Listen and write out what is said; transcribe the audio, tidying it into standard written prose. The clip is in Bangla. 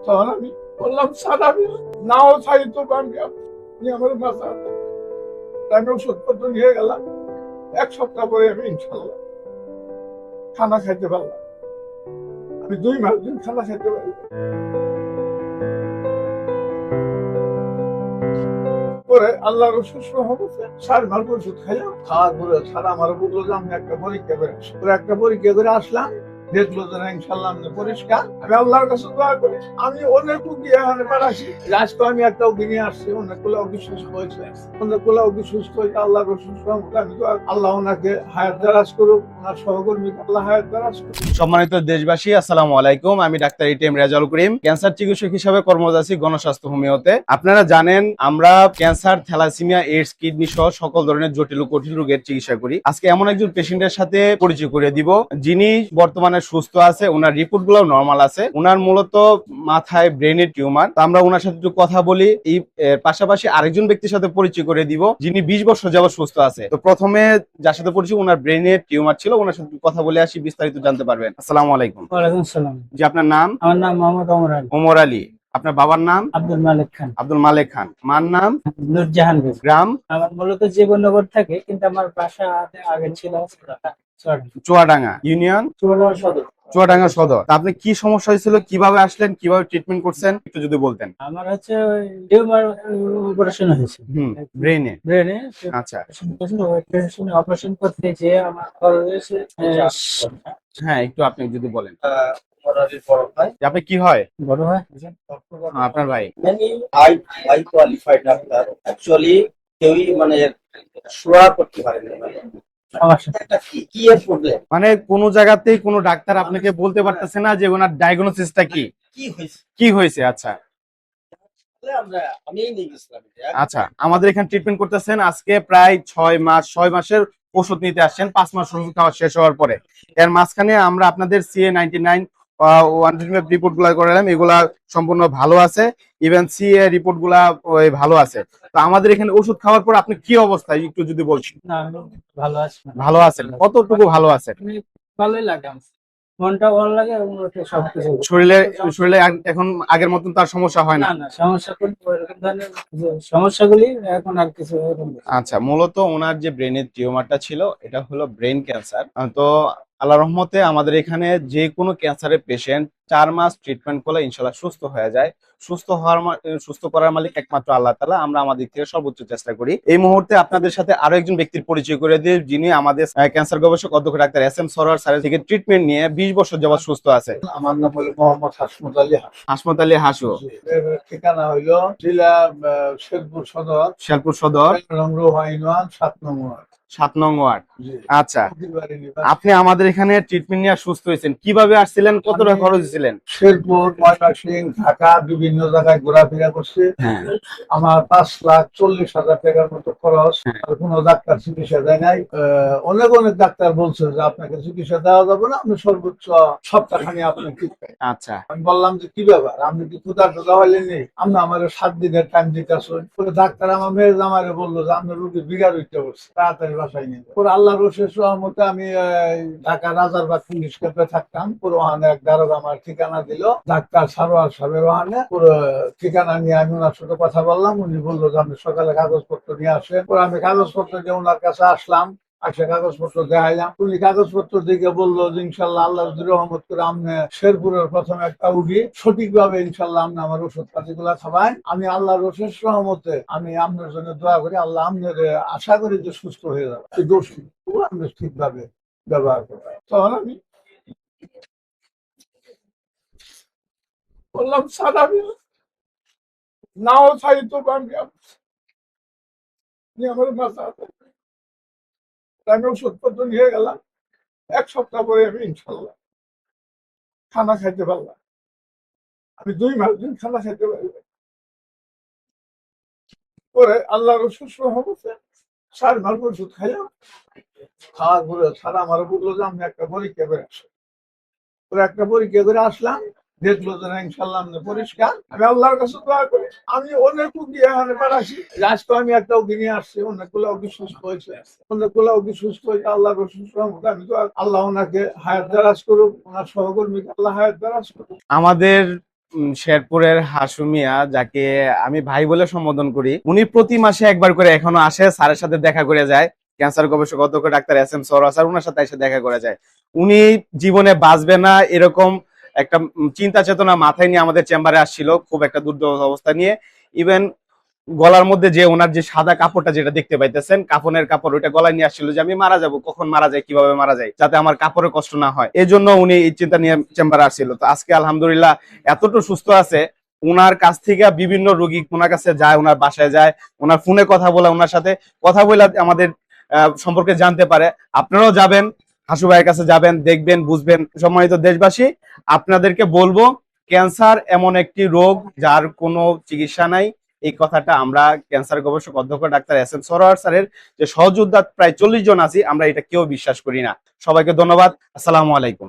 তখন আমি বললাম, স্যার আমি নাও চাই তো আমি আপনি আমার বাঁচা। আমি ওষুধপত্র নিয়ে গেলাম। 1 সপ্তাহ পরে আমি ইনশাল্লাহ খানা খাইতে পারলাম। আমি 2 মাস দিন খানা খাইতে পারলাম। পরে আল্লাহর অশেষ রহমতে 4 মাস ওষুধ খাইলাম। খাওয়ার পরে স্যার আমার বললো যে আমি একটা পরীক্ষা করে আসি। একটা পরীক্ষা করে আসলাম, দেখলো যে না ইনশাল্লাহ আমি পরিষ্কার। আমি আল্লাহর কাছে দোয়া করি। আমি অনেক রুগী এখানে পাঠাচ্ছি, আজকে আমি একটা রুগী নিয়ে আসছি, অনেকগুলো অবিশ্বাস হয়েছে, অনেকগুলো অবিশ্বাস হয়েছে। আল্লাহর অশেষ রহমতে আমি দোয়া, আল্লাহ ওনাকে হায়াত দারাজ করুক, ওনার সহকর্মীকে আল্লাহ হায়াত দারাজ করুক। সম্মানিত দেশবাসী, আসসালামু আলাইকুম। আমি doctor ATM Rezaul Karim, cancer চিকিৎসক হিসেবে কর্মরত আছি গণস্বাস্থ্য হোমিওতে। আপনারা জানেন আমরা ক্যান্সার, থ্যালাসেমিয়া, এইডস, কিডনি সহ সকল ধরনের জটিল ও কঠিন রোগের চিকিৎসা করি। আজকে এমন একজন পেশেন্টের সাথে পরিচয় করে দিব যিনি বর্তমানে সুস্থ আছে, ওনার রিপোর্ট গুলো নর্মাল আছে। ওনার মূলত মাথায় ব্রেনের টিউমার। তো আমরা ওনার সাথে একটু কথা বলি। এই পাশাপাশি আরেকজন ব্যক্তির সাথে পরিচয় করে দিব যিনি 20 বছর যাবত সুস্থ আছে। তো প্রথমে যার সাথে পরিচয়, ওনার ব্রেনের টিউমার ছিল, ওনার সাথে কথা বলে আসি, বিস্তারিত জানতে পারবেন। আসসালামু আলাইকুম। ওয়ালাইকুম সালাম। জি, আপনার নাম? আমার নাম মোহাম্মদ ওমর আলী। ওমর আলী। আপনার বাবার নাম? আব্দুল মালিক খান। আব্দুল মালেক খান। মার নাম? নুরজাহান বেগম। গ্রাম? আমার মূলত জীবননগর থাকে, কিন্তু আমার বাসা আগে ছিল চুয়াডাঙ্গা ইউনিয়ন, চুয়াডাঙ্গা সদর। চুয়াডাঙ্গা সদর। তা আপনি কি সমস্যা হয়েছিল, কিভাবে আসলেন, কিভাবে ট্রিটমেন্ট করছেন, একটু যদি বলতেন। আমার হচ্ছে টিউমার অপারেশন হয়েছে ব্রেনে। ব্রেনে। আচ্ছা, অপারেশন করতে যে আমার খরচ হয়েছে হ্যাঁ, একটু আপনি যদি বলেন। যে আপনি কি হয়? বড় হয় আপনার ভাই? High high qualified doctor actually কেউই মানে শোয়া করতে পারে না। এটা কি এর প্রবলেম, মানে কোন জায়গাতেই কোনো ডাক্তার আপনাকে বলতে পারতেছে না যে ওনার ডায়াগনোসিসটা কি কি হয়েছে? কি হয়েছে। আচ্ছা আমি নিয়ে গেছিলাম আচ্ছা, আমাদের এখানে ট্রিটমেন্ট করতেছেন আজকে প্রায় 6 মাসের ওষুধ নিতে আসছেন। 5 মাস ওষুধ খাওয়া শেষ হওয়ার পরে এর মাঝখানে আমরা আপনাদের CA-99 রিপোর্ট গুলা করালাম, এগুলা সম্পূর্ণ ভালো আছে। ইভেন CA রিপোর্ট গুলা ভালো আছে। তো আমাদের এখানে ওষুধ খাওয়ার পর আপনি কি অবস্থায় একটু যদি বলছেন। না, আমি ভালো আছি। ভালো আছেন? কতটুকু ভালো আছেন? ভালোই লাগে আমার। মনটা ভালো লাগে এবং সবকিছু শরীরে শরীরে এখন আগের মতন তার সমস্যা হয় না? না না, সমস্যা এরকম ধরনের সমস্যাগুলি এখন আর কিছু এরকম নেই। আচ্ছা, মূলত ওনার যে ব্রেনের টিউমারটা ছিল এটা হলো ব্রেন ক্যান্সার। তো আল্লাহ রহমতে আমাদের এখানে যে কোনো ক্যান্সারের পেশেন্ট 4 মাস ট্রিটমেন্ট করলে ইনশাল্লাহ সুস্থ হয়ে যায়। সুস্থ করার মালিক একমাত্র আল্লাহ তাআলা। আমরা আমাদের থেকে সর্বোচ্চ চেষ্টা করি। এই মুহূর্তে আপনাদের সাথে আরো একজন ব্যক্তির পরিচয় করে দিই যিনি আমাদের ক্যান্সার গবেষক অধ্যক্ষ ডাক্তার SM সরোয়ার স্যারের থেকে ট্রিটমেন্ট নিয়ে 20 বছর যাবত সুস্থ আছে। আমার নাম হলো মোহাম্মদ হাসমত আলী হাস। হাসমত আলী হাসু। এর ঠিকানা হইলো জেলা শেরপুর সদর, শেরপুর সদর, রোহা ইউনিয়ন, 7 নং ওয়ার্ড। 7 নং ওয়ার্ড। জি। আচ্ছা, ফকিরবাড়ি নিবাসী। আপনি আমাদের এখানে ট্রিটমেন্ট নিয়ে সুস্থ হয়েছেন, কিভাবে আসছিলেন, কতটা খরচ ছিলেন? শেরপুর, ময়মনসিংহ, ঢাকা বিভিন্ন জায়গায় ঘোরাফেরা করছে। হ্যাঁ, আমার 5,40,000 টাকার মতো খরচ। হ্যাঁ। আর কোনো ডাক্তার চিকিৎসা দেয় নাই। অনেক অনেক ডাক্তার বলছে যে আপনাকে চিকিৎসা দেওয়া যাবে না, আমি সর্বোচ্চ সপ্তাহখানি আপনি ঠিক পাই। আচ্ছা, আমি বললাম যে কি ব্যাপার, আপনি কি ক্ষুধার টোকা হইলেনি, আপনি আমার 7 দিনের টাইম দিতেছেন। পরে ডাক্তার আমার মেয়ের জামাইরে বললো যে আপনার রুগী বিঘার উঠতে পড়ছে, তাড়াতাড়ি বাসায় নিয়ে যান। পরে আল্লাহর অশেষ রহমতে আমি ঢাকা রাজারবাগ পুলিশ ক্যাম্পে থাকতাম। পুরো ওখানে এক দারোগা আমার ঠিকানা দিল, ডাক্তার সারোয়ার সাহেবের ওখানে। পুরো ঠিকানা নিয়ে আমি ওনার সাথে কথা বললাম। উনি বললো যে আপনি সকালে কাগজপত্র নিয়ে আসেন। পরে আমি কাগজপত্র নিয়ে ওনার কাছে আসলাম। কাগজপত্র দেখাইলাম। উনি কাগজপত্র দিকে বললো যে ইনশাল্লাহ আল্লাহ যদি রহমত করে আপনি শেরপুরের প্রথম একটা উঠি সঠিকভাবে ইনশাল্লাহ আপনি আমার ওষুধ পাতি গুলা খাবাই। আমি আল্লাহর অশেষ রহমতে আমি আপনার জন্য দোয়া করি, আল্লাহ আপনার আশা করি যে সুস্থ হয়ে যাবে, এই দোষ আপনি ঠিকভাবে ব্যবহার করবেন। তখন আমি বললাম, স্যার আমি নাও চাই তো আমি আপনি আমার বাঁচা। আমি ওষুধপত্র নিয়ে গেলাম। 1 সপ্তাহ পরে আমি ইনশাল্লাহ খানা খাইতে পারলাম। আমি 2 মাস দিন খানা খাইতে পারলাম। পরে আল্লাহর অশেষ রহমতে 4 মাস ওষুধ খাইলাম। খাওয়ার পরে স্যার আমার বললো যে আমি একটা পরীক্ষা করে আসি। পরে একটা পরীক্ষা করে আসলাম, দেখলো যে না ইনশাল্লাহ আমি পরিষ্কার। আমি আল্লাহর কাছে দোয়া করি। আমি অনেক রুগী এখানে পাঠাচ্ছি, আজকে আমি একটা রুগী নিয়ে আসছি, অনেকগুলো রুগী সুস্থ হয়েছে, অনেকগুলো রুগী সুস্থ হয়েছে। আল্লাহর অশেষ রহমতে আমি দোয়া, আল্লাহ ওনাকে হায়াত দারাজ করুক, ওনার সহকর্মীকে আল্লাহ হায়াত দারাজ করুক। আমাদের শেরপুরের হাসুমিয়া, যাকে আমি ভাই বলে সম্বোধন করি, উনি প্রতি মাসে একবার করে এখনো আসে, স্যারের সাথে দেখা করে যায়। ক্যান্সার গবেষক অধ্যক্ষ doctor S M Sarwar sir, ওনার সাথে এসে দেখা করে যায়। উনি জীবনে বাঁচবে না এরকম একটা চিন্তা চেতনা মাথায় নিয়ে আমাদের চেম্বারে আসছিল, খুব একটা দুর্দশা অবস্থা নিয়ে। ইভেন গলার মধ্যে যে ওনার যে সাদা কাপড়টা যেটা দেখতে পাইতেছেন, কাফনের কাপড়, ওইটা গলায় নিয়ে আসছিল যে আমি মারা যাব, কখন মারা যায়, কিভাবে মারা যায়, যাতে আমার কাপড়ে কষ্ট না হয়। এই জন্য উনি এই চিন্তা নিয়ে চেম্বারে আসছিল। তো আজকে আলহামদুলিল্লাহ এতটুকু সুস্থ আছে। ওনার কাছ থেকে বিভিন্ন রোগী ওনার কাছে যায়, ওনার বাসায় যায়, ওনার ফোনে কথা বলে, ওনার সাথে কথা বলে আমাদের সম্পর্কে জানতে পারে। আপনারাও যাবেন, হাসু ভাইয়ের কাছে যাবেন, দেখবেন, বুঝবেন। সম্মানিত দেশবাসী, আপনাদেরকে বলবো, ক্যান্সার এমন একটি রোগ যার কোনো চিকিৎসা নাই। এই কথাটা আমরা ক্যান্সার গবেষক অধ্যক্ষ ডাক্তার এস এম সরোয়ার স্যারের যে সহযোদ্ধা প্রায় 40 জন আছি, আমরা এটা কেউ বিশ্বাস করি না। সবাইকে ধন্যবাদ। আসসালামু আলাইকুম।